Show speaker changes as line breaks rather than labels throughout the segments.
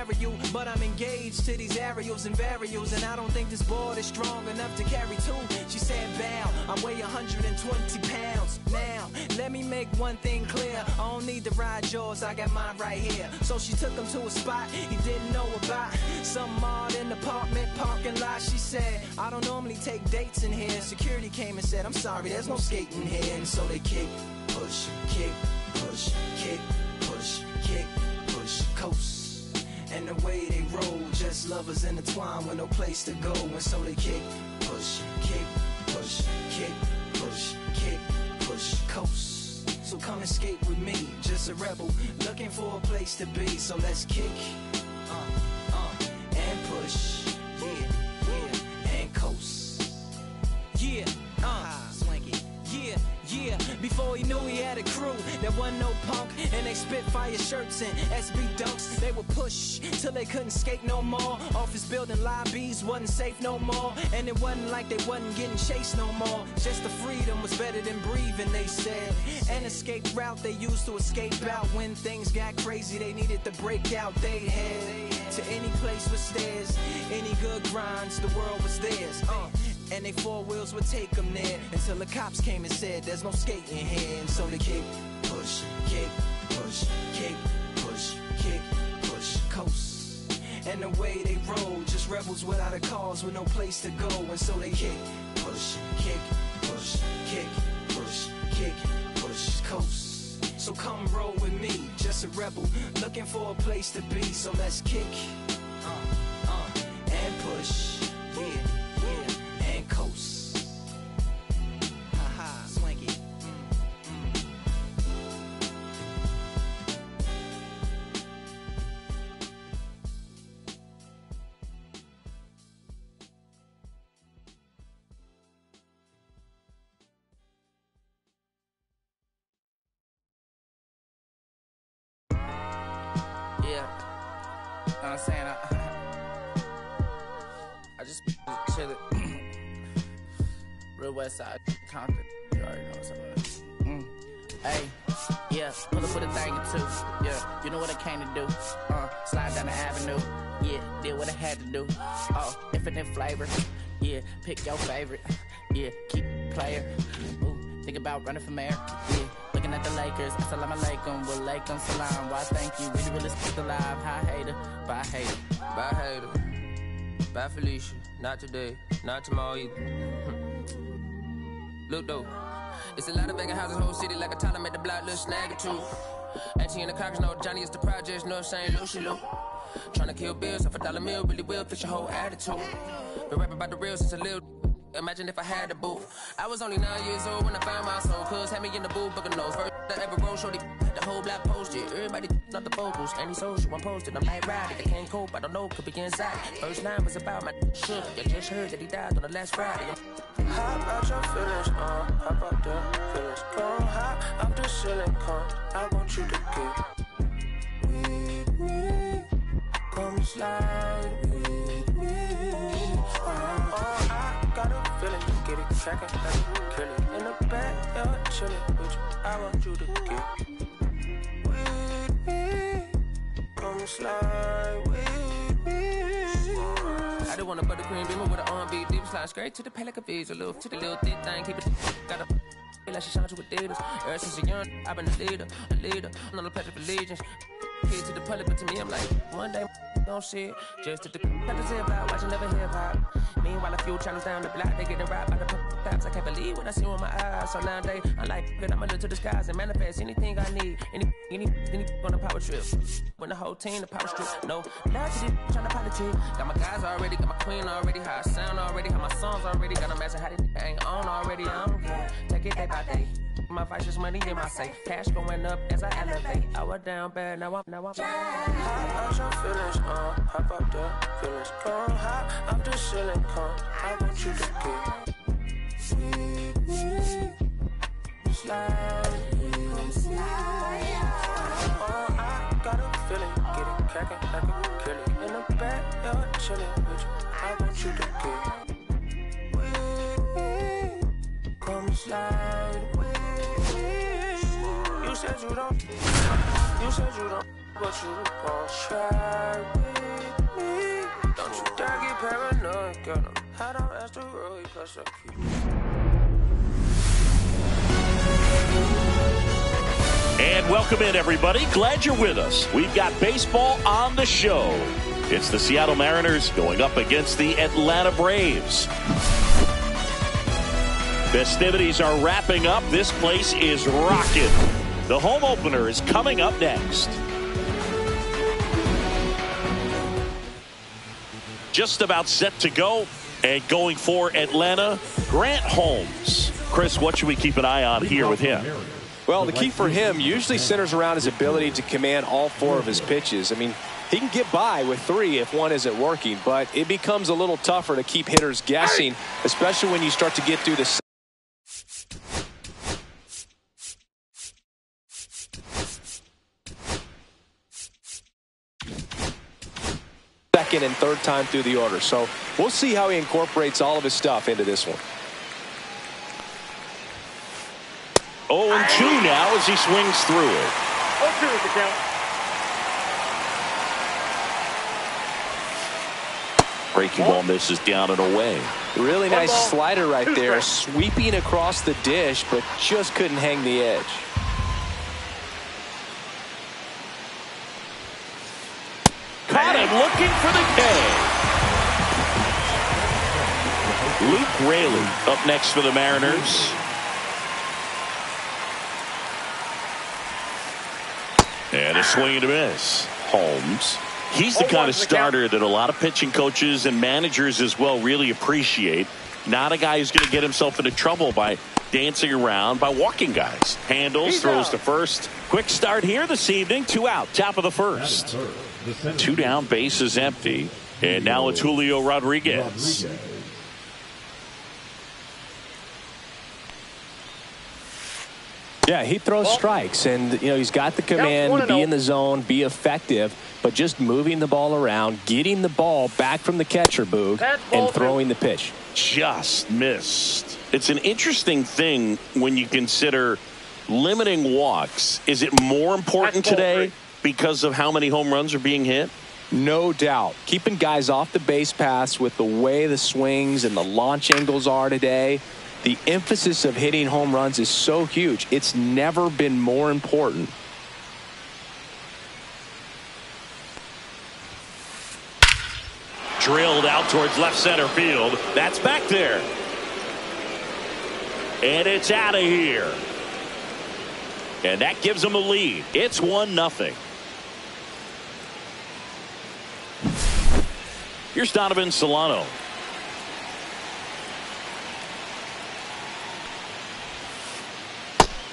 aerial, but I'm engaged to these aerials and varials, and I don't think this board is strong enough to carry two. She said, bow, I weigh 120 pounds. Now, let me make one thing clear. I don't need to ride yours, I got mine right here. So she took him to a spot he didn't know about. Some odd in the apartment parking lot. She said, I don't normally take dates in here. Security came and said, I'm sorry, there's no skating here. And so they kick, push, kick, push, kick, push, kick, push, coast. And the way they roll, just lovers intertwined with no place to go. And so they kick, push, kick, push, kick, push, kick, push, coast. So come and skate with me, just a rebel, looking for a place to be. So let's kick, and push, yeah, and coast. Yeah, swanky. Yeah, before he knew he had a crew, there wasn't no punk, and they Spitfire shirts and SB dunks. They would push till they couldn't skate no more. Office building lobbies wasn't safe no more, and it wasn't like they wasn't getting chased no more. Just the freedom was better than breathing, they said. An escape route they used to escape out when things got crazy. They needed to break out. They head to any place with stairs, any good grinds, the world was theirs. And they four wheels would take them there until the cops came and said there's no skating here. And so they kick, push, kick, push, kick, push, kick, push, coast. And the way they roll, just rebels without a cause with no place to go. And so they kick, push, kick, push, kick, push, kick, push, coast. So come roll with me, just a rebel, looking for a place to be. So let's kick, and push, yeah, and coast. Haha, swanky.
Yeah, you know what I'm saying? I just chillin'. Real West Side, Compton. You already know what's up. Hey, yeah, pull up with a thing or two. Yeah, you know what I came to do. Slide down the avenue. Yeah, did what I had to do. Oh, infinite flavor. Yeah, pick your favorite. Yeah, keep player. Ooh, think about running for mayor. Yeah, looking at the Lakers. Assalamu alaikum, walaikum salam. Why thank you, really still alive. Hi hater, bye hater.
Bye hater, bye Felicia. Not today, not tomorrow either. Look though, it's a lot of vacant houses, whole city like a toddler made the block, little snag or two. Auntie in the cockers, know Johnny is the projects, know St. Lucie Lou. Tryna kill bills off $1 meal, really will fix your whole attitude. Been rapping about the real since a little. Imagine if I had a boo. I was only 9 years old when I found my soul. Cuz had me in the booth, book a nose. First I ever wrote, shorty, the whole block posted. Everybody not the vocals, any social, I'm posted. I'm like riding, I can't cope, I don't know, could be inside. First line was about my shook. You just heard that he died on the last Friday.
How about your feelings, how about the feelings? Come high up the ceiling, come, I want you to get with me. Come slide with me. I got a feeling, get it crackin' like kill it. In the back, you're chillin' with you, I want you to get with me. Come slide with me.
I just want a buttercream beamer with an R&B deep slide straight to the pay like a visa, little to the little thick thing, keep it got a feel like she shine to Adidas. Ever since a young, I've been a leader, I'm on the pledge of allegiance. Kid to the public, but to me, I'm like, one day, don't see it. Just to the zip out, watching never hip hop. Meanwhile, a few channels down the block, they getting robbed by the cops. I can't believe what I see with my eyes. So nowadays, I'm like, I'ma look to the skies and manifest anything I need. Any on a power trip. When the whole team, the power strip. No, now to the trying to politic. Got my guys already, got my queen already, how I sound already, how my songs already. Got them asking how they ain't on already. I don't care. Take it day by day. My vice is money in my safe. Cash going up as I elevate. I was down bad, now I'm
How about your feelings, how about the feelings? Come high up the ceiling, come, I want you to get with me. Slide with me. I got a feeling, get it crackin' like a kill it. In the back, you're chillin' with you, I want you to get with me. Come slide with me. You said you don't, but you gon' try with me. get him. Had him as the road, he plus a key.
And welcome in, everybody. Glad you're with us. We've got baseball on the show. It's the Seattle Mariners going up against the Atlanta Braves. Festivities are wrapping up. This place is rocking. The home opener is coming up next. Just about set to go. And going for Atlanta, Grant Holmes. Chris, what should we keep an eye on here with him?
Well, the key for him usually centers around his ability to command all 4 of his pitches. I mean, he can get by with 3 if one isn't working, but it becomes a little tougher to keep hitters guessing, especially when you start to get through the second and third time through the order. So we'll see how he incorporates all of his stuff into this one.
0-2 now as he swings through it.
0-2 is the count.
Breaking ball misses down and away.
Really nice slider right there, sweeping across the dish, but just couldn't hang the edge.
Caught him looking for the K. Luke Raley up next for the Mariners. And a swing and a miss. Holmes. He's the kind of starter that a lot of pitching coaches and managers as well really appreciate. Not a guy who's going to get himself into trouble by dancing around, by walking guys. Handles, throws to first. Quick start here this evening. 2 out, top of the first. 2 down, base is empty. And now it's Julio Rodriguez.
Yeah, he throws strikes, and he's got the command to be in the zone, be effective, but just moving the ball around, getting the ball back from the catcher, Boog, and throwing the pitch.
Just missed. It's an interesting thing when you consider limiting walks. Is it more important today because of how many home runs are being hit?
No doubt. Keeping guys off the base paths with the way the swings and the launch angles are today. The emphasis of hitting home runs is so huge. It's never been more important.
Drilled out towards left center field. That's back there. And it's out of here. And that gives them a lead. It's 1-0. Here's Donovan Solano.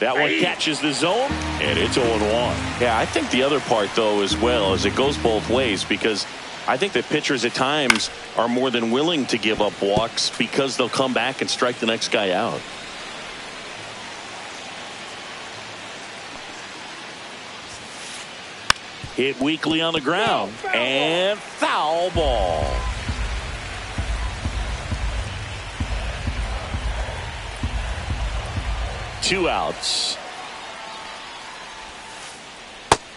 That one catches the zone, and it's 0-1. Yeah, I think the other part, though, as well, is it goes both ways, because I think that pitchers at times are more than willing to give up walks because they'll come back and strike the next guy out. Hit weakly on the ground, and foul ball. Two outs.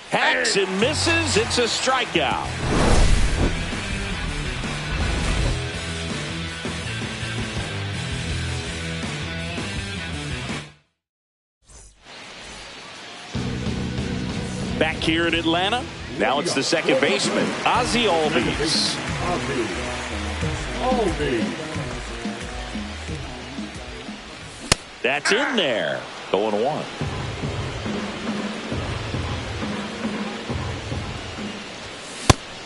Hacks and misses. It's a strikeout. Back here in Atlanta. Now it's the second baseman, Ozzie Albies. That's in there. 0-1.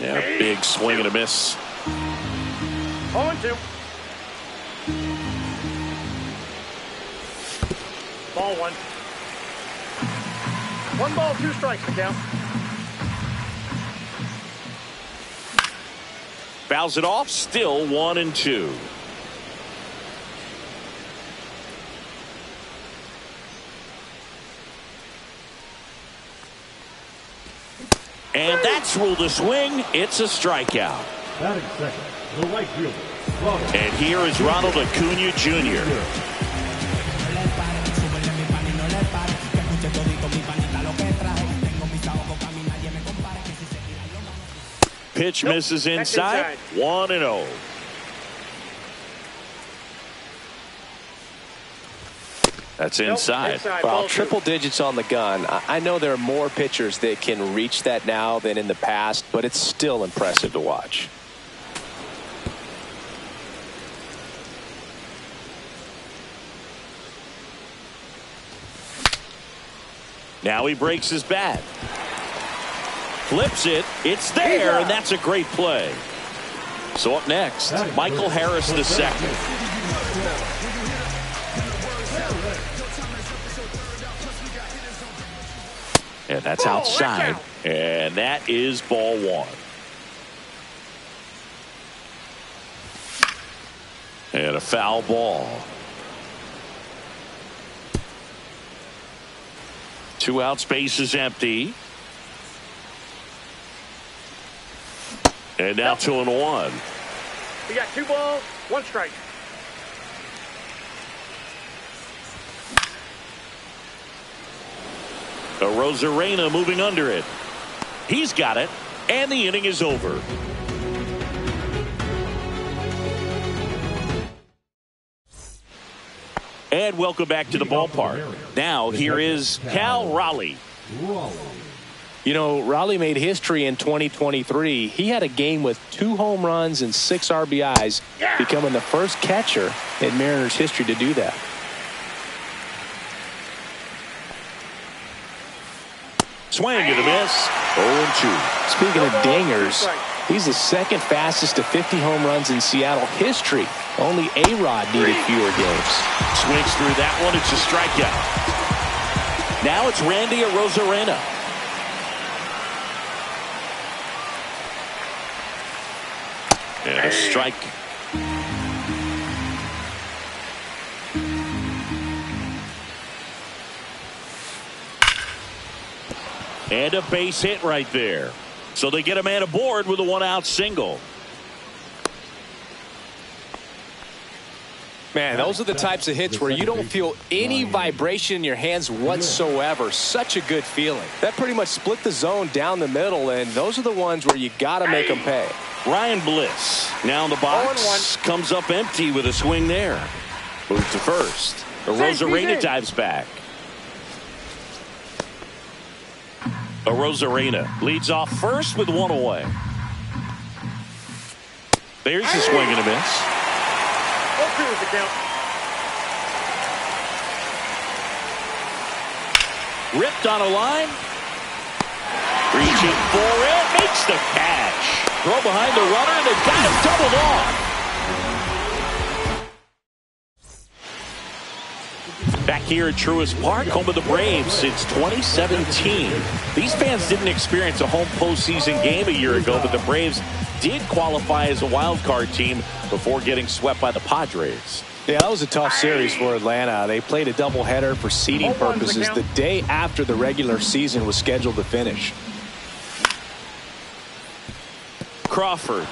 Yeah, big swing and a miss.
0-2. Ball 1. 1 ball, 2 strikes to count.
Fouls it off. Still 1-2. And that's ruled a swing. It's a strikeout.
Batting second, the right fielder.
And here is Ronald Acuna Jr. Pitch misses inside. 1-0. That's inside.
Well, triple digits on the gun. I know there are more pitchers that can reach that now than in the past, but it's still impressive to watch.
Now he breaks his bat. Flips it. It's there, and that's a great play. So up next, Michael Harris II. And that's outside. And that is ball one. And a foul ball. 2 outs, base is empty. And now 2-1.
We got 2 balls, 1 strike.
Rosarena moving under it. He's got it, and the inning is over. And welcome back to the ballpark. Now here is Cal Raleigh.
You know, Raleigh made history in 2023. He had a game with 2 home runs and 6 RBIs, becoming the first catcher in Mariners history to do that.
Swing and a miss. 0-2.
Speaking of dingers, he's the second fastest to 50 home runs in Seattle history. Only A-Rod needed fewer games.
Swings through that one. It's a strikeout. Now it's Randy Rosarena. And a strike. And a base hit right there. So they get a man aboard with a 1-out single.
Man, those are the types of hits where you don't feel any vibration in your hands whatsoever. Such a good feeling. That pretty much split the zone down the middle, and those are the ones where you got to make them pay.
Ryan Bliss now in the box. Comes up empty with a swing there. Moves to first. Rosarena dives back. Rosarena leads off first with 1 away. There's a swing and a miss.
0-2 is the count.
Ripped on a line. Reaching for it. Makes the catch. Throw behind the runner, and they've got him doubled off. Back here at Truist Park, home of the Braves since 2017. These fans didn't experience a home postseason game a year ago, but the Braves did qualify as a wild card team before getting swept by the Padres.
Yeah, that was a tough series for Atlanta. They played a doubleheader for seeding purposes the day after the regular season was scheduled to finish.
Crawford.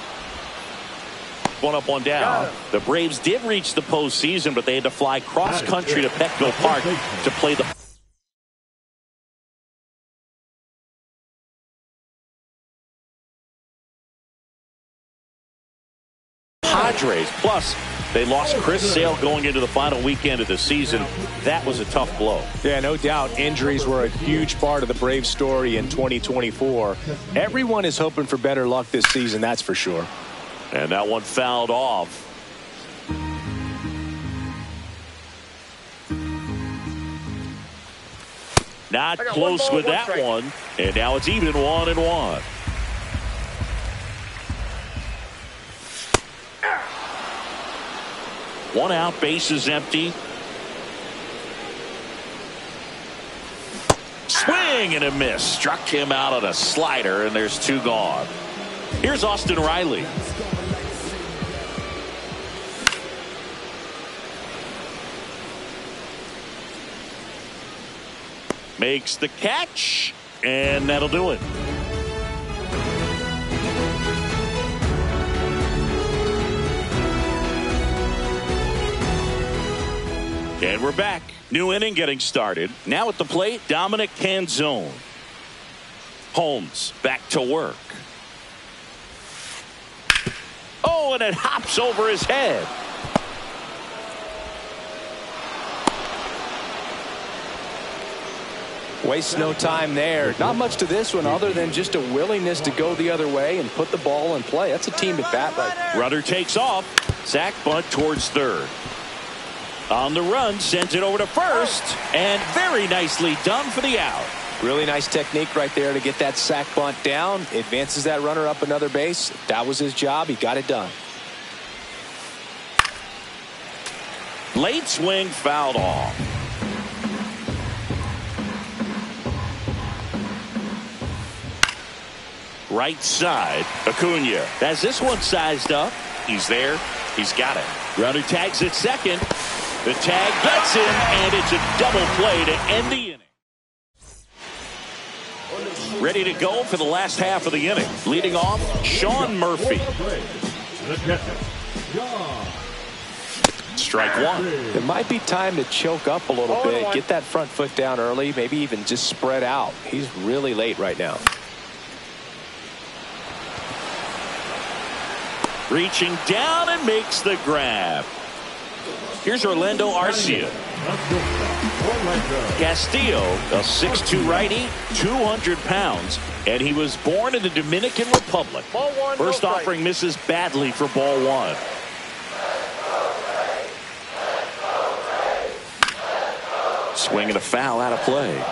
1 up, 1 down. The Braves did reach the postseason, but they had to fly cross country to Petco Park to play the Padres. Plus, they lost Chris Sale going into the final weekend of the season. That was a tough blow.
Yeah, no doubt. Injuries were a huge part of the Braves story in 2024. Everyone is hoping for better luck this season, that's for sure.
And that one fouled off. Not close with that one. And now it's even 1-1. One out, base is empty. Swing and a miss. Struck him out on a slider, and there's 2 gone. Here's Austin Riley. Makes the catch, and that'll do it. And we're back. New inning getting started. Now at the plate, Dominic Canzone. Holmes back to work. Oh, and it hops over his head.
Wastes no time there. Not much to this one other than just a willingness to go the other way and put the ball in play. That's a team at bat right there.
Runner takes off. Sack bunt towards third. On the run, sends it over to first, and very nicely done for the out.
Really nice technique right there to get that sack bunt down. Advances that runner up another base. That was his job. He got it done.
Late swing fouled off. Right side, Acuna has this one sized up. He's there. He's got it. Runner tags at second. The tag gets him, and it's a double play to end the inning. Ready to go for the last half of the inning. Leading off, Sean Murphy. Strike one.
It might be time to choke up a little bit. Get that front foot down early. Maybe even just spread out. He's really late right now.
Reaching down and makes the grab. Here's Orlando Arcia. Castillo, a 6'2 righty, 200 pounds, and he was born in the Dominican Republic. First offering misses badly for ball one. Swing and a foul out of play.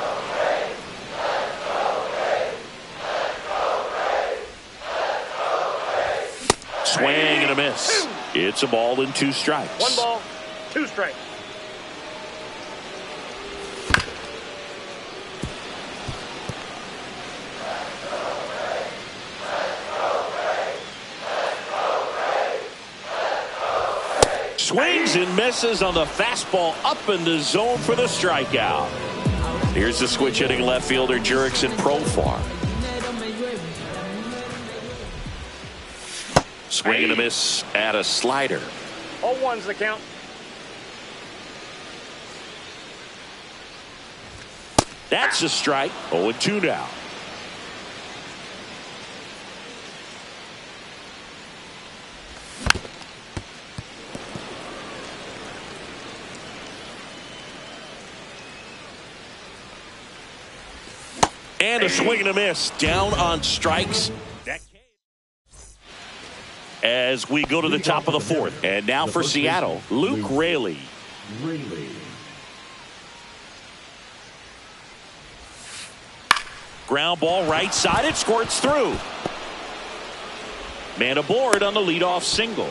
Swing and a miss. It's a ball and 2 strikes.
1 ball, 2 strikes.
Swings and misses on the fastball up in the zone for the strikeout. Here's the switch hitting left fielder Jurickson Profar. Swing and a miss at a slider.
0-1's the count.
That's a strike. 0-2 now. And a swing and a miss down on strikes. As we go to the top of the fourth. And now for Seattle, Luke Raley. Ground ball right side. It squirts through. Man aboard on the leadoff single.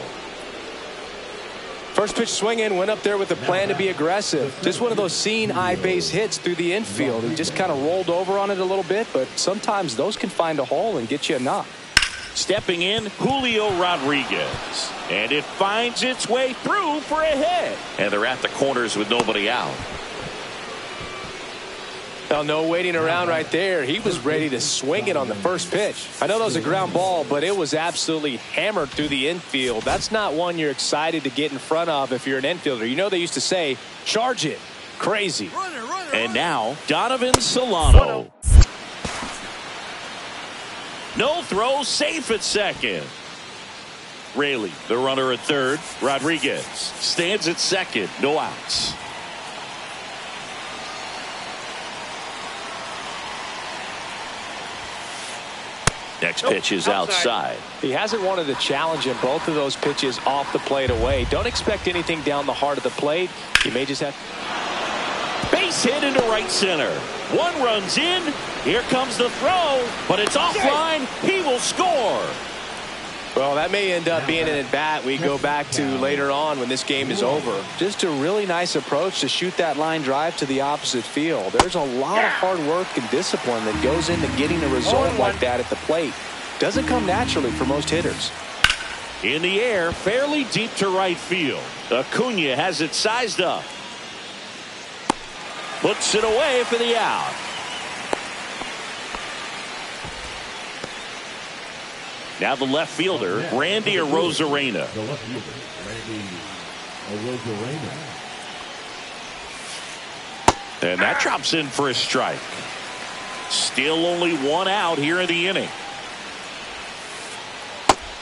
First pitch swinging, went up there with a plan to be aggressive. Just one of those seeing eye base hits through the infield. He just kind of rolled over on it a little bit, but sometimes those can find a hole and get you a knock.
Stepping in, Julio Rodriguez. And it finds its way through for a hit. And they're at the corners with nobody out.
Well, no waiting around right there. He was ready to swing it on the first pitch. I know that was a ground ball, but it was absolutely hammered through the infield. That's not one you're excited to get in front of if you're an infielder. You know they used to say, charge it. Crazy.
And now, Donovan Solano. No throw, safe at second. Raley, the runner at third. Rodriguez stands at second. No outs. Next pitch is outside.
He hasn't wanted a challenge in both of those pitches off the plate away. Don't expect anything down the heart of the plate. You may just have...
Base hit into right center. One runs in. Here comes the throw, but it's offline. He will score.
Well, that may end up being an at-bat we go back to later on when this game is over. Just a really nice approach to shoot that line drive to the opposite field. There's a lot of hard work and discipline that goes into getting a result like that at the plate. Doesn't come naturally for most hitters.
In the air, fairly deep to right field. Acuna has it sized up. Puts it away for the out. Now the left fielder, Randy Arozarena.
The left fielder, Randy Arozarena.
And that drops in for a strike. Still only one out here in the inning.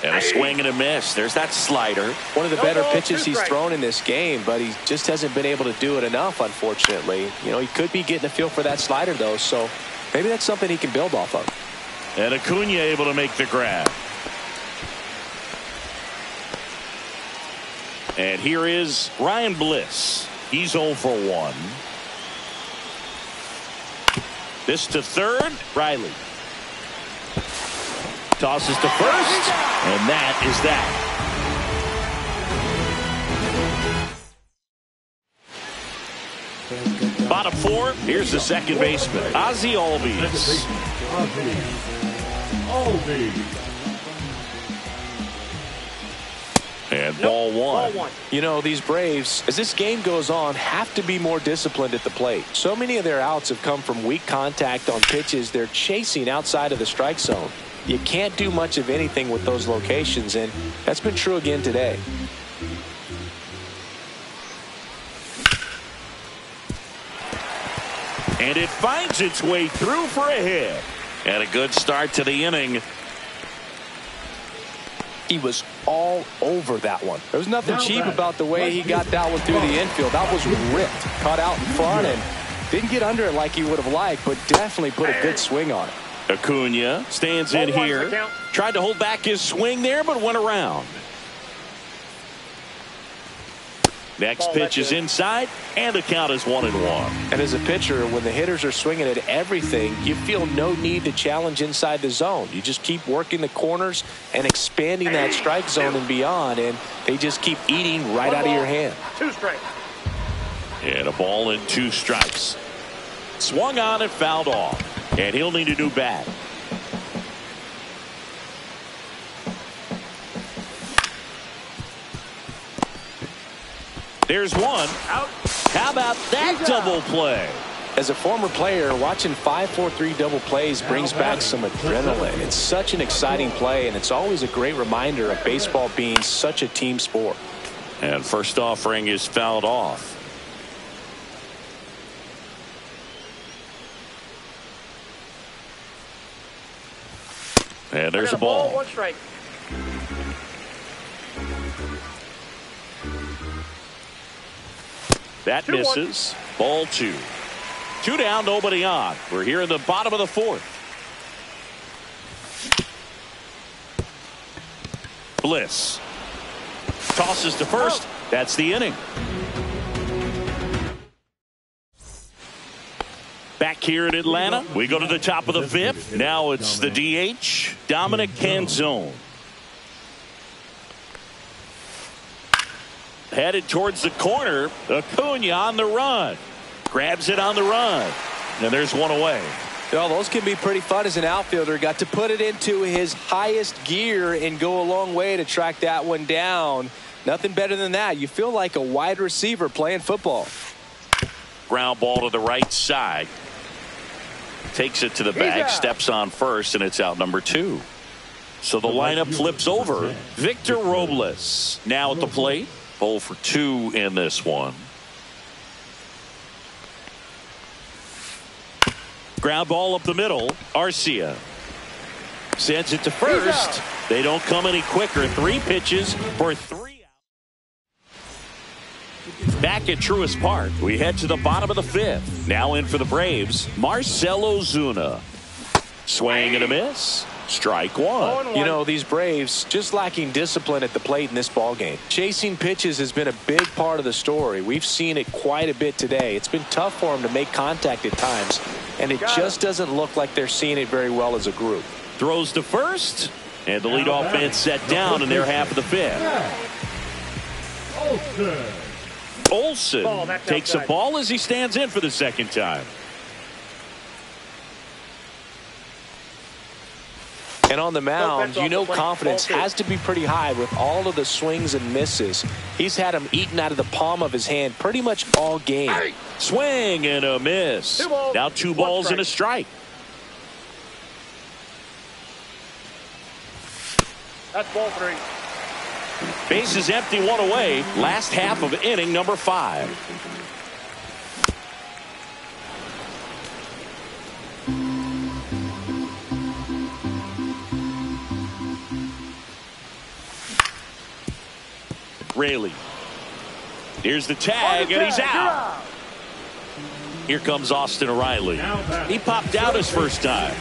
And a swing and a miss. There's that slider.
One of the better pitches he's thrown in this game, but he just hasn't been able to do it enough, unfortunately. You know, he could be getting a feel for that slider, though, so maybe that's something he can build off of.
And Acuna able to make the grab. And here is Ryan Bliss. He's 0 for 1. This to third. Riley tosses to first, and that is that. Bottom 4. Here's the second baseman, Ozzie Albies. And ball one.
You know, these Braves, as this game goes on, have to be more disciplined at the plate. So many of their outs have come from weak contact on pitches they're chasing outside of the strike zone. You can't do much of anything with those locations, and that's been true again today.
And it finds its way through for a hit. And a good start to the inning.
He was all over that one. There was nothing cheap about the way he got that one through the infield. That was ripped. Caught out in front and didn't get under it like he would have liked, but definitely put a good swing on it.
Acuna stands in here. Tried to hold back his swing there, but went around. Next pitch is inside, and the count is 1-1.
And as a pitcher, when the hitters are swinging at everything, you feel no need to challenge inside the zone. You just keep working the corners and expanding that strike zone and beyond, and they just keep eating right out of your hand.
2 strikes.
And a ball and 2 strikes. Swung on and fouled off. And he'll need a new bat. There's one. Out. How about that double play?
As a former player, watching 5-4-3 double plays brings back some adrenaline. It's such an exciting play, and it's always a great reminder of baseball being such a team sport.
And first offering is fouled off. And there's a ball.
1 strike.
That misses. Ball 2. 2 down, nobody on. We're here in the bottom of the 4th. Bliss tosses to first. That's the inning. Back here in Atlanta, we go to the top of the 5th. Now it's the DH, Dominic Canzone. Headed towards the corner. Acuna on the run. Grabs it on the run. And there's one away.
Well, those can be pretty fun as an outfielder. Got to put it into his highest gear and go a long way to track that one down. Nothing better than that. You feel like a wide receiver playing football.
Ground ball to the right side. Takes it to the bag, steps on first, and it's out number 2. So the lineup flips over. Victor Robles now at the plate. 0 for 2 in this one. Ground ball up the middle. Arcia sends it to first. They don't come any quicker. 3 pitches for 3 outs. Back at Truist Park, we head to the bottom of the 5th. Now in for the Braves, Marcell Ozuna. Swing and a miss. Strike 1.
You know, these Braves just lacking discipline at the plate in this ballgame. Chasing pitches has been a big part of the story. We've seen it quite a bit today. It's been tough for them to make contact at times, and it just doesn't look like they're seeing it very well as a group.
Throws to first, and the leadoff man set down in their half of the 5th. Olsen takes a ball as he stands in for the second time.
And on the mound, you know confidence has to be pretty high with all of the swings and misses. He's had them eaten out of the palm of his hand pretty much all game.
Swing and a miss. Now 2 balls and a strike.
That's ball 3.
Bases empty, 1 away. Last half of inning number 5. Raley. Here's the tag, and he's out. Here comes Austin Riley. He popped out his first time.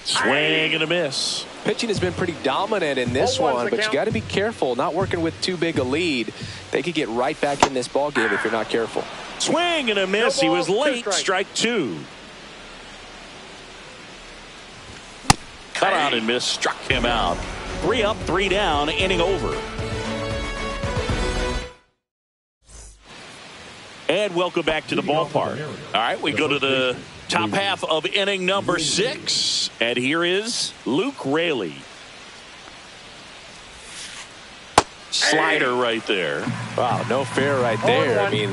Swing and a miss.
Pitching has been pretty dominant in this one, but you got to be careful. Not working with too big a lead. They could get right back in this ball game if you're not careful.
Swing and a miss. He was late. Strike two. Cut out and miss. Struck him out. 3 up, 3 down. Inning over. And welcome back to the ballpark. All right, we go to the top half of inning number 6. And here is Luke Raley. Slider right there.
Wow, no fair right there. I mean,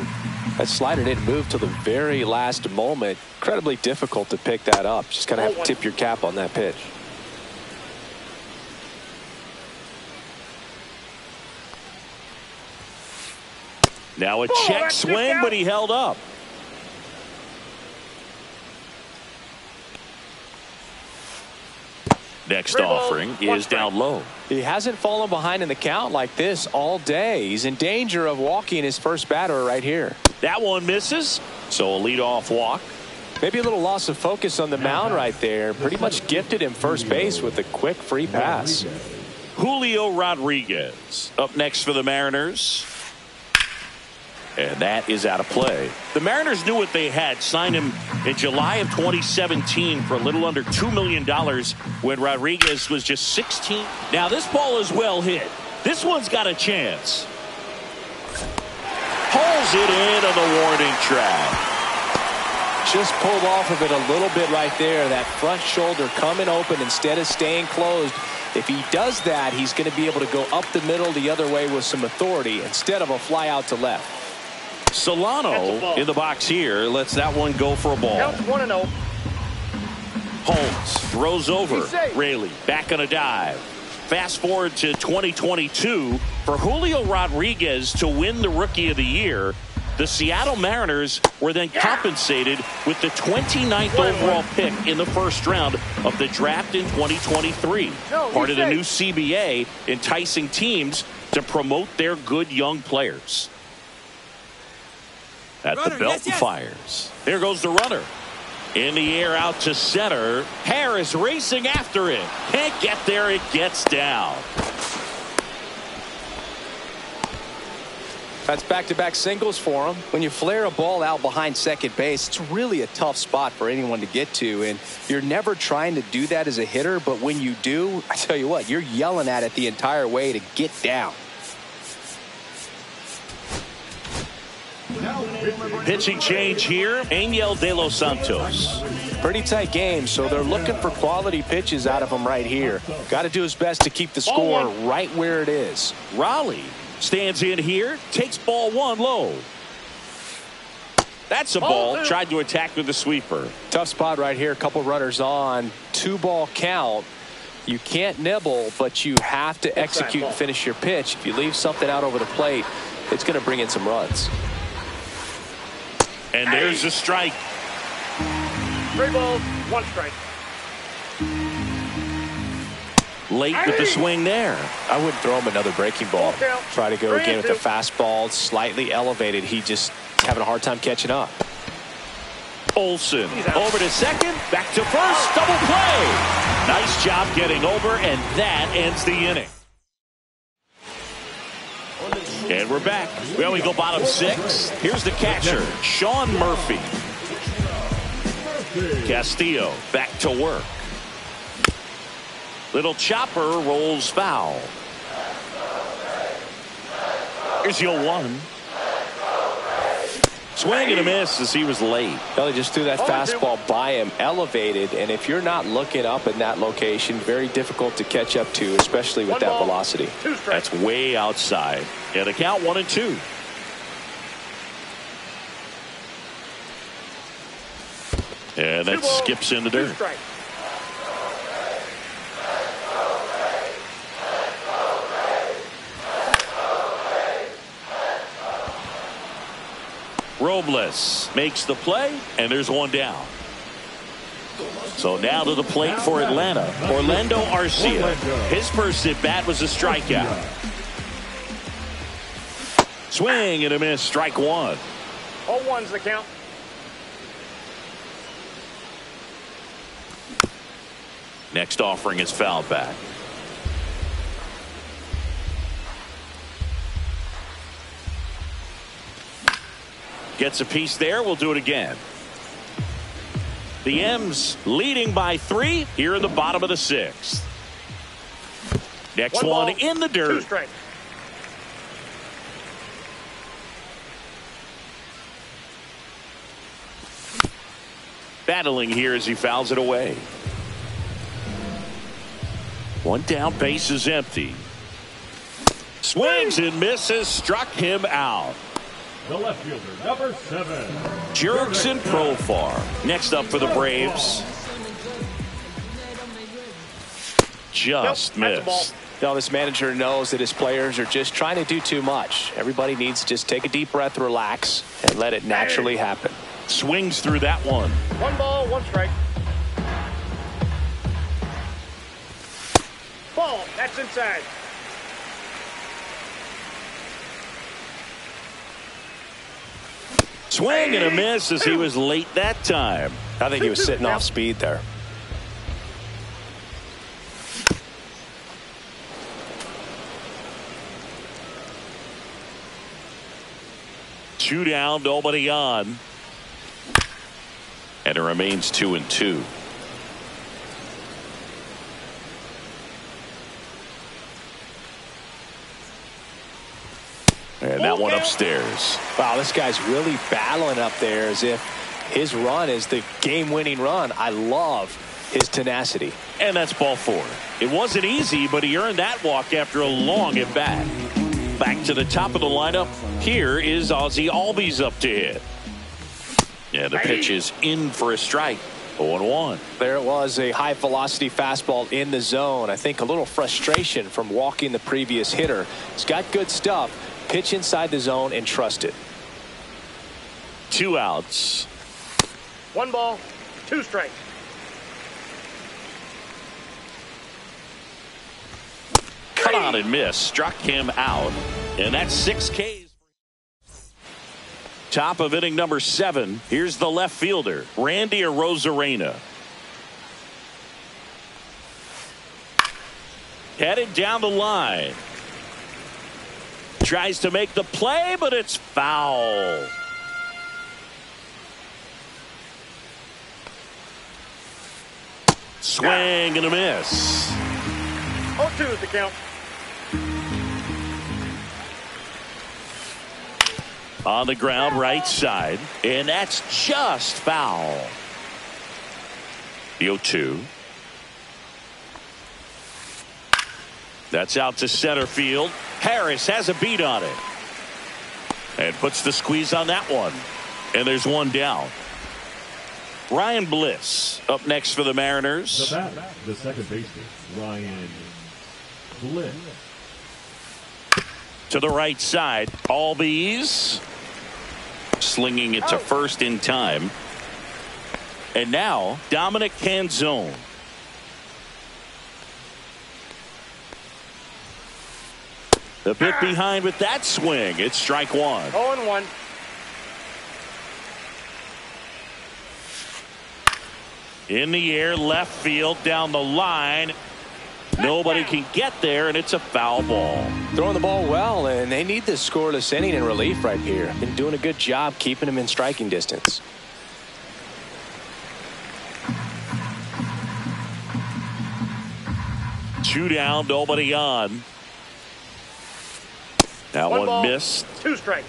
that slider didn't move till the very last moment. Incredibly difficult to pick that up. Just kind of have to tip your cap on that pitch.
Now a check swing, but he held up. Next offering is down low.
He hasn't fallen behind in the count like this all day. He's in danger of walking his first batter right here.
That one misses, so a leadoff walk.
Maybe a little loss of focus on the mound right there. Pretty much gifted him first base with a quick free pass.
Julio Rodriguez up next for the Mariners. And that is out of play. The Mariners knew what they had. Signed him in July of 2017 for a little under $2 million when Rodriguez was just 16. Now this ball is well hit. This one's got a chance. Pulls it in on the warning track.
Just pulled off of it a little bit right there. That front shoulder coming open instead of staying closed. If he does that, he's going to be able to go up the middle the other way with some authority instead of a fly out to left.
Solano in the box here lets that one go for a ball.
Counts 1-0.
Holmes throws over. Raley back on a dive. Fast forward to 2022 for Julio Rodriguez to win the Rookie of the Year. The Seattle Mariners were then compensated with the 29th overall pick in the first round of the draft in 2023. Part of the new CBA, enticing teams to promote their good young players. At the belt fires. There goes the runner. In the air out to center. Harris racing after it. Can't get there. It gets down.
That's back-to-back singles for him. When you flare a ball out behind second base, it's really a tough spot for anyone to get to. And you're never trying to do that as a hitter. But when you do, I tell you what, you're yelling at it the entire way to get down.
Pitching change here. Angel De Los Santos.
Pretty tight game, so they're looking for quality pitches out of him right here. Got to do his best to keep the score right where it is.
Raleigh stands in here. Takes ball 1 low. That's a ball. Tried to attack with the sweeper.
Tough spot right here. A couple runners on. 2-ball count. You can't nibble, but you have to execute and finish your pitch. If you leave something out over the plate, it's going to bring in some runs.
And there's a strike.
3 balls, 1 strike.
Late with the swing there.
I wouldn't throw him another breaking ball. Try to go again with the fastball, slightly elevated. He just having a hard time catching up.
Olsen over to second, back to first, double play. Nice job getting over, and that ends the inning. And we're back. Well, we go bottom 6. Here's the catcher, Sean Murphy. Castillo back to work. Little chopper rolls foul. Here's your 1. Swing and a miss as he was late.
Well, he just threw that fastball by him, elevated, and if you're not looking up in that location, very difficult to catch up to, especially with that velocity.
That's way outside. And the count 1-2. And that skips in the dirt. Robles makes the play, and there's 1 down. So now to the plate for Atlanta. Orlando Arcia. His first at bat was a strikeout. Swing and a miss, strike one.
0-1's the count.
Next offering is fouled back. Gets a piece there. We'll do it again. The M's leading by 3 here in the bottom of the 6th. Next one in the dirt.
2 strikes.
Battling here as he fouls it away. One down, base is empty. Swings and misses, struck him out.
The left fielder, number 7.
Jurickson Profar. Next up for the Braves. Just missed.
No, this manager knows that his players are just trying to do too much. Everybody needs to just take a deep breath, relax, and let it naturally happen.
Swings through that one.
1 ball, 1 strike. Ball, that's inside.
Swing and a miss as he was late that time.
I think he was sitting off speed there.
Two down, nobody on. And it remains 2-2. And that one upstairs.
Wow, this guy's really battling up there as if his run is the game-winning run. I love his tenacity.
And that's ball 4. It wasn't easy, but he earned that walk after a long at bat. Back to the top of the lineup. Here is Ozzie Albies up to hit. Yeah, the pitch is in for a strike. 0-1.
There it was, a high-velocity fastball in the zone. I think a little frustration from walking the previous hitter. He's got good stuff. Pitch inside the zone and trust it.
2 outs.
1 ball, 2 strikes.
Cut on and miss. Struck him out. And that's 6 Ks. Top of inning number 7. Here's the left fielder, Randy Arozarena. Headed down the line. Tries to make the play, but it's foul. Swing and a miss.
0-2 is the count.
On the ground, right side, and that's just foul. The 0-2. That's out to center field. Harris has a beat on it. And puts the squeeze on that one. And there's one down. Ryan Bliss up next for the Mariners.
The second baseman, Ryan Bliss.
To the right side, Albies slinging it to first in time. And now Dominic Canzone. The bit behind with that swing. It's strike 1.
0-1.
In the air, left field, down the line. Nobody can get there, and it's a foul ball.
Throwing the ball well, and they need this scoreless inning in relief right here. Been doing a good job keeping him in striking distance.
Two down, nobody on. That one
ball,
missed.
2 strikes.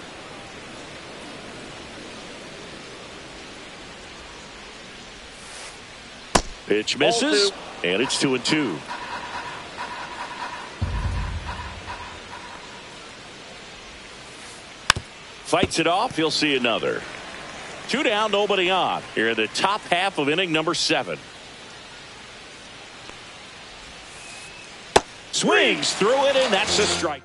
Pitch misses, and it's 2-2. Fights it off. He'll see another. 2 down, nobody on. Here in the top half of inning number 7. Swings through it, and that's a strikeout.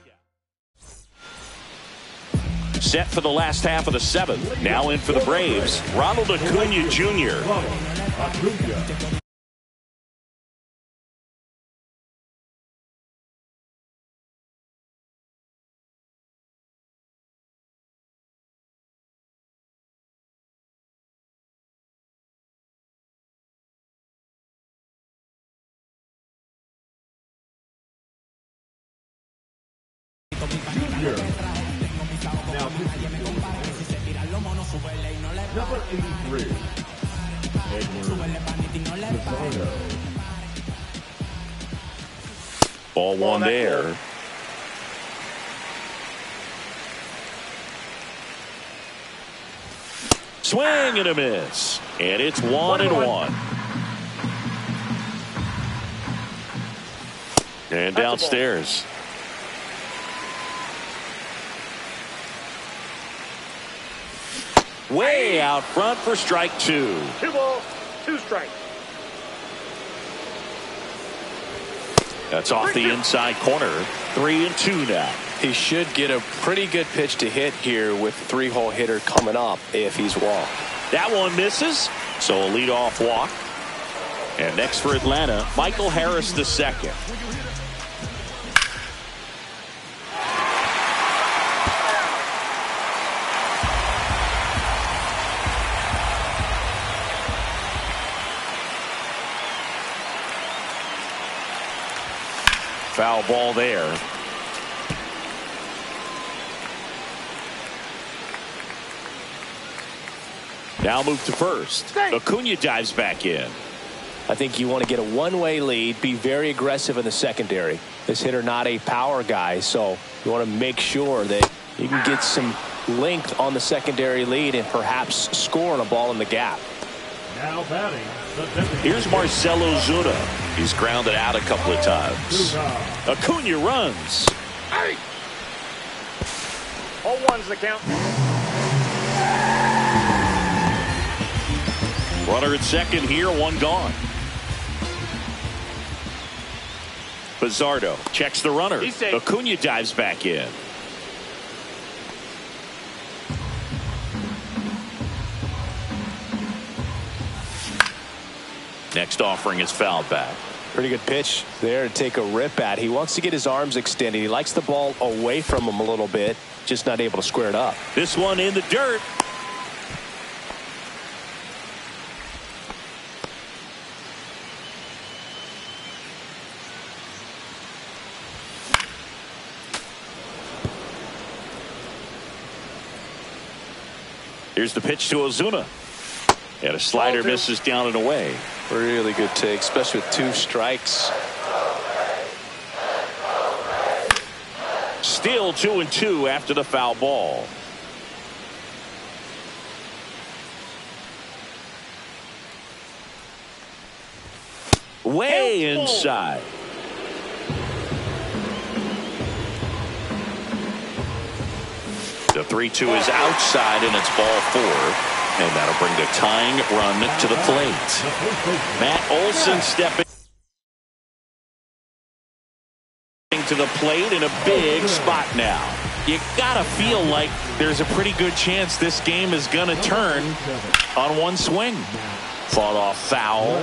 Set for the last half of the 7th. Now in for the Braves, Ronald Acuna Jr.
Acuna. Junior. Now number 83.
Ball one there. Swing and a miss. And it's 1-1. And downstairs. Way out front for strike 2.
2 balls, 2 strikes.
That's off the inside corner. 3-2 now.
He should get a pretty good pitch to hit here with 3-hole hitter coming up if he's walked.
That one misses. So a leadoff walk. And next for Atlanta, Michael Harris II. Foul ball there. Now move to first. Acuna dives back in.
I think you want to get a one-way lead, be very aggressive in the secondary. This hitter not a power guy, so you want to make sure that you can get some length on the secondary lead and perhaps score on a ball in the gap.
Now batting.
Here's Marcell Ozuna. He's grounded out a couple of times. Acuna runs.
Hey! All ones the count.
Runner at second here, one gone. Pizzardo checks the runner. Acuna dives back in. Next offering is fouled back.
Pretty good pitch there to take a rip at. He wants to get his arms extended. He likes the ball away from him a little bit, just not able to square it up.
This one in the dirt. Here's the pitch to Ozuna. And a slider misses down and away.
Really good take, especially with 2 strikes.
Still 2-2 after the foul ball. Way inside. The 3-2 is outside, and it's ball 4. And that'll bring the tying run to the plate. Matt Olson stepping to the plate in a big spot now. You gotta feel like there's a pretty good chance this game is gonna turn on one swing. Fought off foul.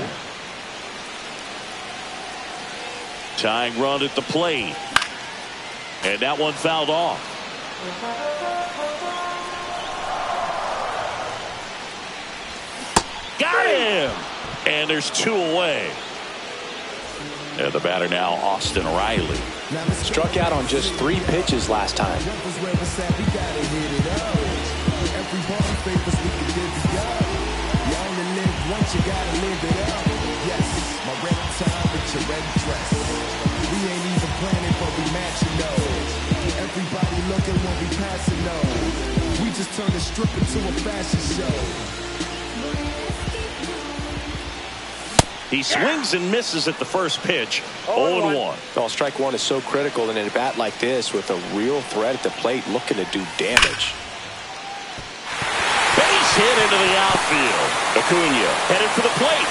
Tying run at the plate. And that one fouled off. Got him! And there's 2 away. And the batter now, Austin Riley.
Struck out on just 3 pitches last time.
Everybody looking when we passing those. We just turn the strip into a fashion show.
He swings and misses at the first pitch. 0-1.
Well, strike 1 is so critical in a bat like this with a real threat at the plate looking to do damage.
Base hit into the outfield. Acuna headed for the plate.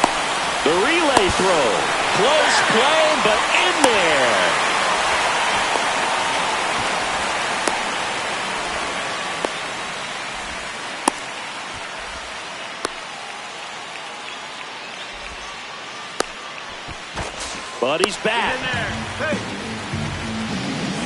The relay throw. Close play, but in there. But he's back.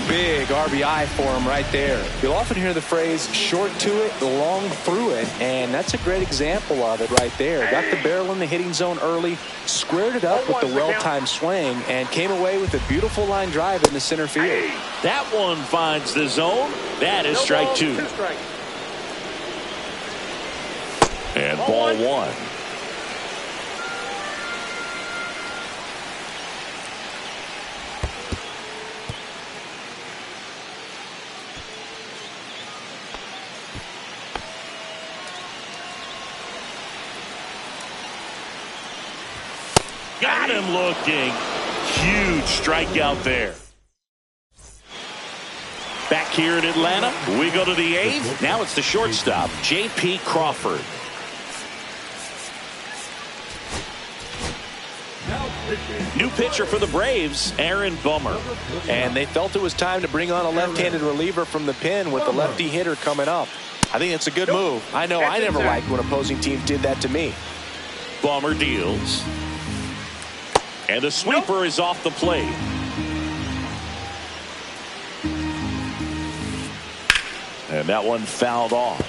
Big RBI for him right there. You'll often hear the phrase short to it, long through it, and that's a great example of it right there. Got the barrel in the hitting zone early, squared it up with the well-timed swing, and came away with a beautiful line drive in the center field.
That one finds the zone. That is strike two. And ball one. Got him looking. Huge strikeout there. Back here in Atlanta, we go to the eighth. Now it's the shortstop, J.P. Crawford. New pitcher for the Braves, Aaron Bummer.
And they felt it was time to bring on a left-handed reliever from the pen with the lefty hitter coming up. I think it's a good move. I know I never liked when opposing teams did that to me.
Bummer deals. And the sweeper is off the plate. And that one fouled off.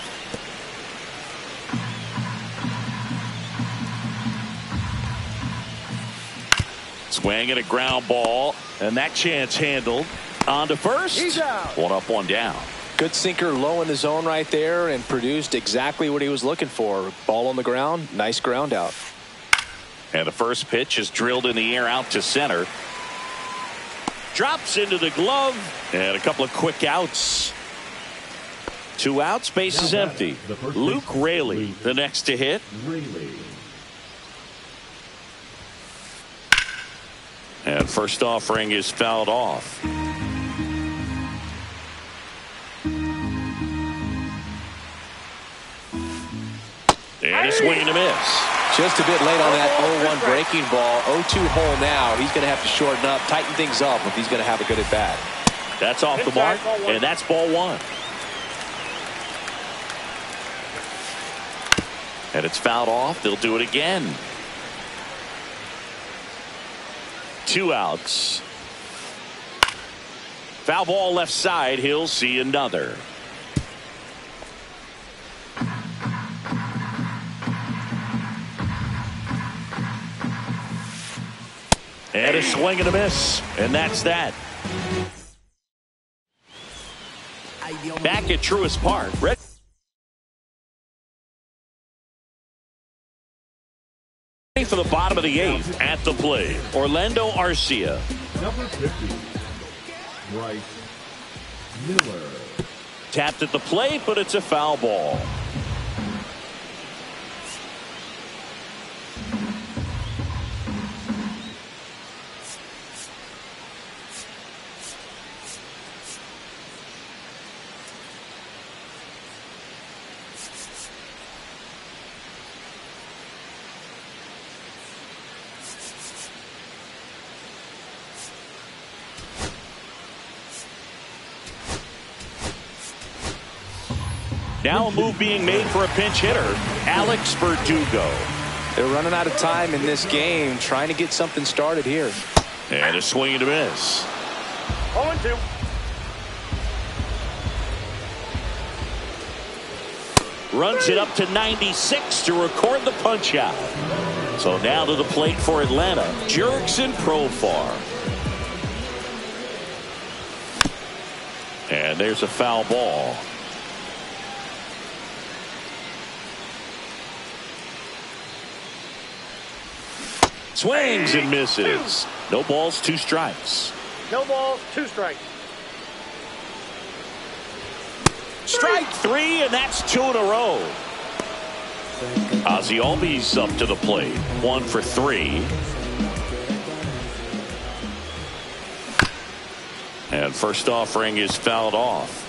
Swing and a ground ball. And that chance handled. On to first.
He's out.
One up, one down.
Good sinker low in the zone right there and produced exactly what he was looking for. Ball on the ground. Nice ground out.
And the first pitch is drilled in the air out to center. Drops into the glove. And a couple of quick outs. 2 outs, base is empty. Luke Raley, the next to hit. And first offering is fouled off. And a swing and a miss.
Just a bit late on that 0-1 breaking ball. 0-2 hole now. He's going to have to shorten up, tighten things up if he's going to have a good at bat.
That's off the mark, and that's ball one. And it's fouled off. They'll do it again. 2 outs. Foul ball left side. He'll see another. And a swing and a miss. And that's that. Back at Truist Park. Ready for the bottom of the 8th at the plate. Orlando Arcia.
Number 50, Bryce Miller.
Tapped at the plate, but it's a foul ball. Now a move being made for a pinch hitter, Alex Verdugo.
They're running out of time in this game, trying to get something started here.
And a swing and a miss.
0-2.
Runs it up to 96 to record the punch out. So now to the plate for Atlanta, Jurickson Profar. And there's a foul ball. Swings and misses. No balls, 2 strikes.
No balls, 2 strikes.
Strike 3, and that's 2 in a row. Ozzie Albies up to the plate. 1 for 3. And first offering is fouled off.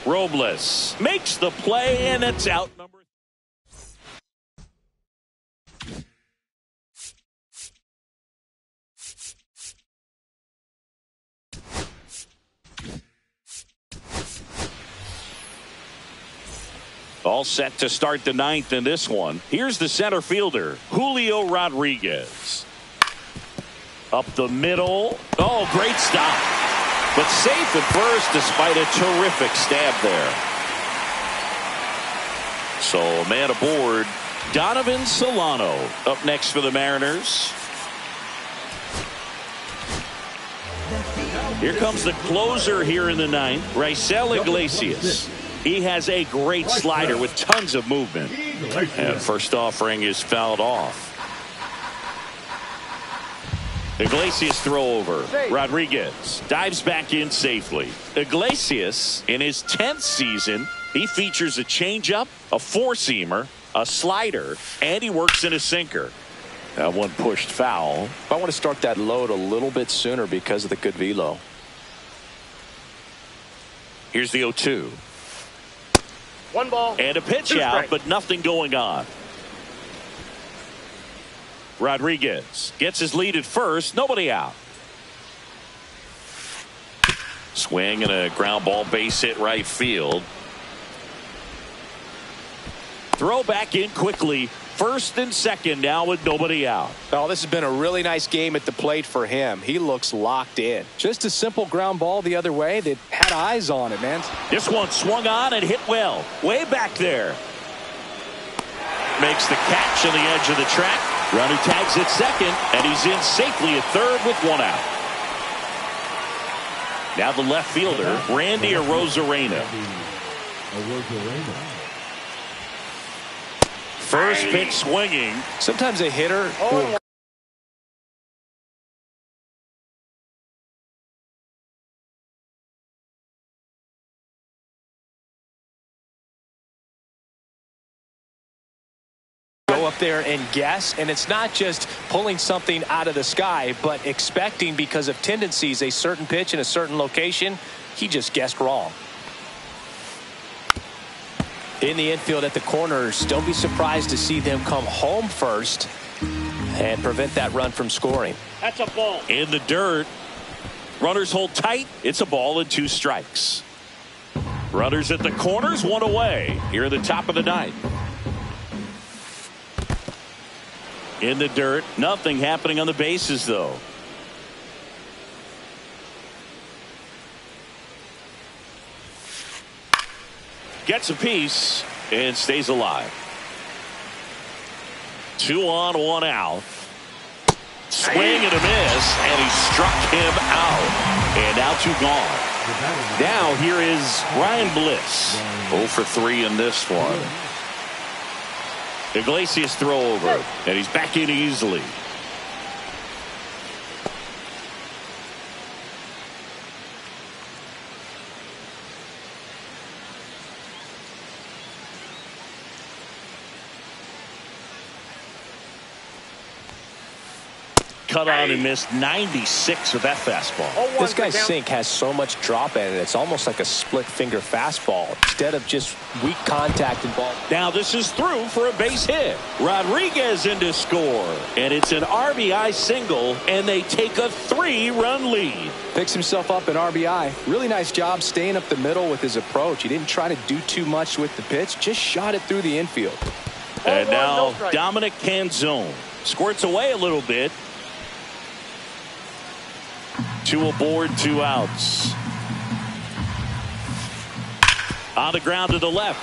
Robles makes the play, and it's out number. All set to start the ninth in this one. Here's the center fielder, Julio Rodriguez. Up the middle. Oh, great stop. But safe at first despite a terrific stab there. So a man aboard, Donovan Solano up next for the Mariners. Here comes the closer here in the ninth, Raisel Iglesias. He has a great slider with tons of movement. And first offering is fouled off. Iglesias throw over. Rodriguez dives back in safely. Iglesias, in his 10th season, he features a changeup, a four-seamer, a slider, and he works in a sinker. That one pushed foul.
I want to start that load a little bit sooner because of the good velo.
Here's the 0-2.
1 ball.
And a pitch out, but nothing going on. Rodriguez gets his lead at first. Nobody out. Swing and a ground ball base hit right field. Throw back in quickly. First and second now with nobody out.
Oh, this has been a really nice game at the plate for him. He looks locked in. Just a simple ground ball the other way. They had eyes on it, man.
This one swung on and hit well. Way back there. Makes the catch on the edge of the track. Runner tags at second, and he's in safely at third with one out. Now the left fielder, Randy Arozarena. First pitch swinging.
Sometimes a hitter will go up there and guess, and it's not just pulling something out of the sky, but expecting because of tendencies a certain pitch in a certain location. He just guessed wrong. In the infield at the corners, don't be surprised to see them come home first and prevent that run from scoring.
That's a ball.
In the dirt. Runners hold tight. It's a ball and 2 strikes. Runners at the corners, 1 away. Here at the top of the ninth. In the dirt. Nothing happening on the bases, though. Gets a piece and stays alive. 2 on, 1 out. Swing and a miss, and he struck him out. And now 2 gone. Now here is Ryan Bliss. 0 for 3 in this one. Iglesias throw over, and he's back in easily. Cut on and missed 96 with that fastball.
This guy's sink has so much drop in it. It's almost like a split finger fastball instead of just weak contact and ball.
Now this is through for a base hit. Rodriguez in to score. And it's an RBI single, and they take a 3-run lead.
Picks himself up an RBI. Really nice job staying up the middle with his approach. He didn't try to do too much with the pitch. Just shot it through the infield.
And now Dominic Canzone squirts away a little bit. 2 aboard, 2 outs. On the ground to the left.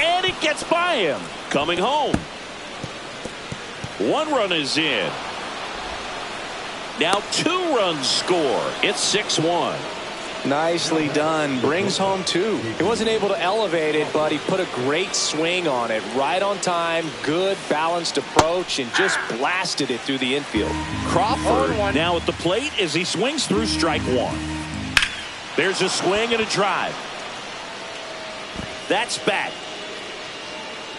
And it gets by him. Coming home. 1 run is in. Now 2 runs score. It's 6-1.
Nicely done. Brings home 2. He wasn't able to elevate it, but he put a great swing on it. Right on time. Good balanced approach and just blasted it through the infield.
Crawford now at the plate as he swings through strike 1. There's a swing and a drive. That's back.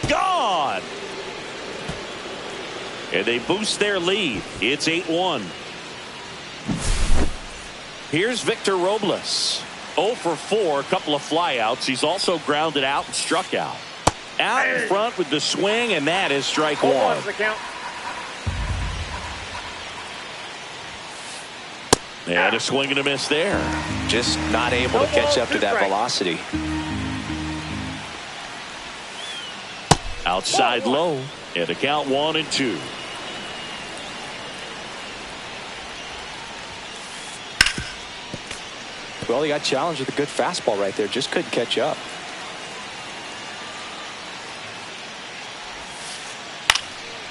Gone. And they boost their lead. It's 8-1. Here's Victor Robles. 0 for 4, a couple of flyouts. He's also grounded out and struck out. Out in front with the swing, and that is strike 1. And a swing and a miss there.
Just not able to catch up to that velocity.
Outside low. And a count 1-2.
Well, he got challenged with a good fastball right there. Just couldn't catch up.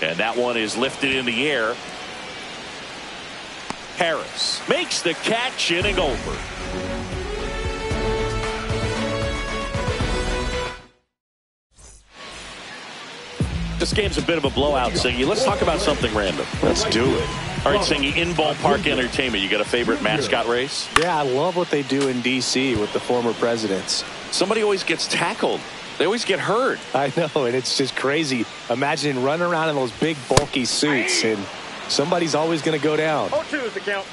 And that one is lifted in the air. Harris makes the catch, inning over. This game's a bit of a blowout, Singy. Let's talk about something random.
Let's do it.
All right, Singy, in ballpark entertainment, you got a favorite mascot race?
Yeah, I love what they do in D.C. with the former presidents.
Somebody always gets tackled. They always get hurt.
I know, and it's just crazy. Imagine running around in those big, bulky suits, and somebody's always going to go down.
0-2 is the count.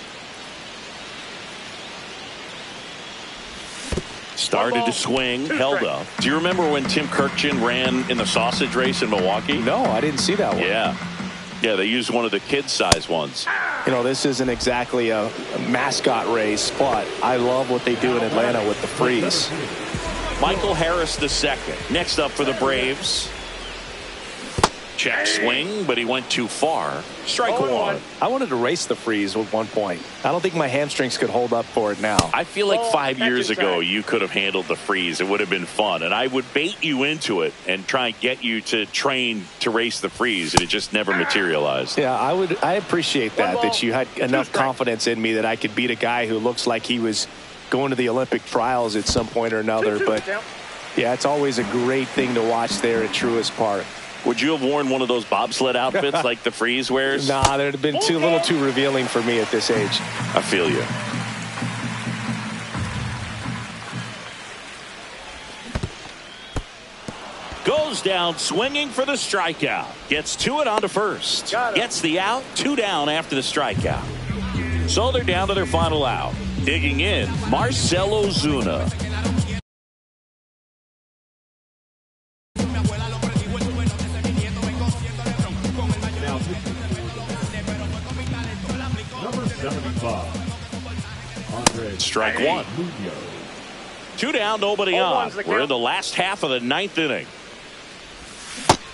Started to swing, held up. Do you remember when Tim Kirkjian ran in the sausage race in Milwaukee?
No, I didn't see that one.
Yeah, they used one of the kid-size ones.
You know, this isn't exactly a mascot race, but I love what they do in Atlanta with the freeze.
Michael Harris II. Next up for the Braves. Check swing, but he went too far. Strike one.
I wanted to race the freeze at one point. I don't think my hamstrings could hold up for it now.
I feel like 5 years ago you could have handled the freeze. It would have been fun, and I would bait you into it and try and get you to train to race the freeze, and it just never materialized.
Yeah, I appreciate that you had enough confidence in me that I could beat a guy who looks like he was going to the Olympic trials at some point or another. But yeah, it's always a great thing to watch there at Truist Park.
Would you have worn one of those bobsled outfits like the freeze wears?
Nah, that would have been a little too revealing for me at this age.
I feel you. Goes down swinging for the strikeout. Gets to it onto first. Gets the out. 2 down after the strikeout. So they're down to their final out. Digging in, Marcell Ozuna.
Number 75.
Strike one. 2 down, nobody on. We're in the last half of the 9th inning.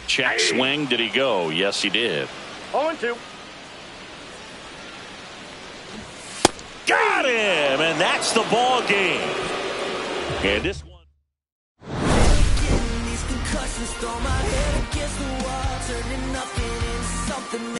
Check swing. Did he go? Yes, he did.
0-2.
Got him, and that's the ball game. And this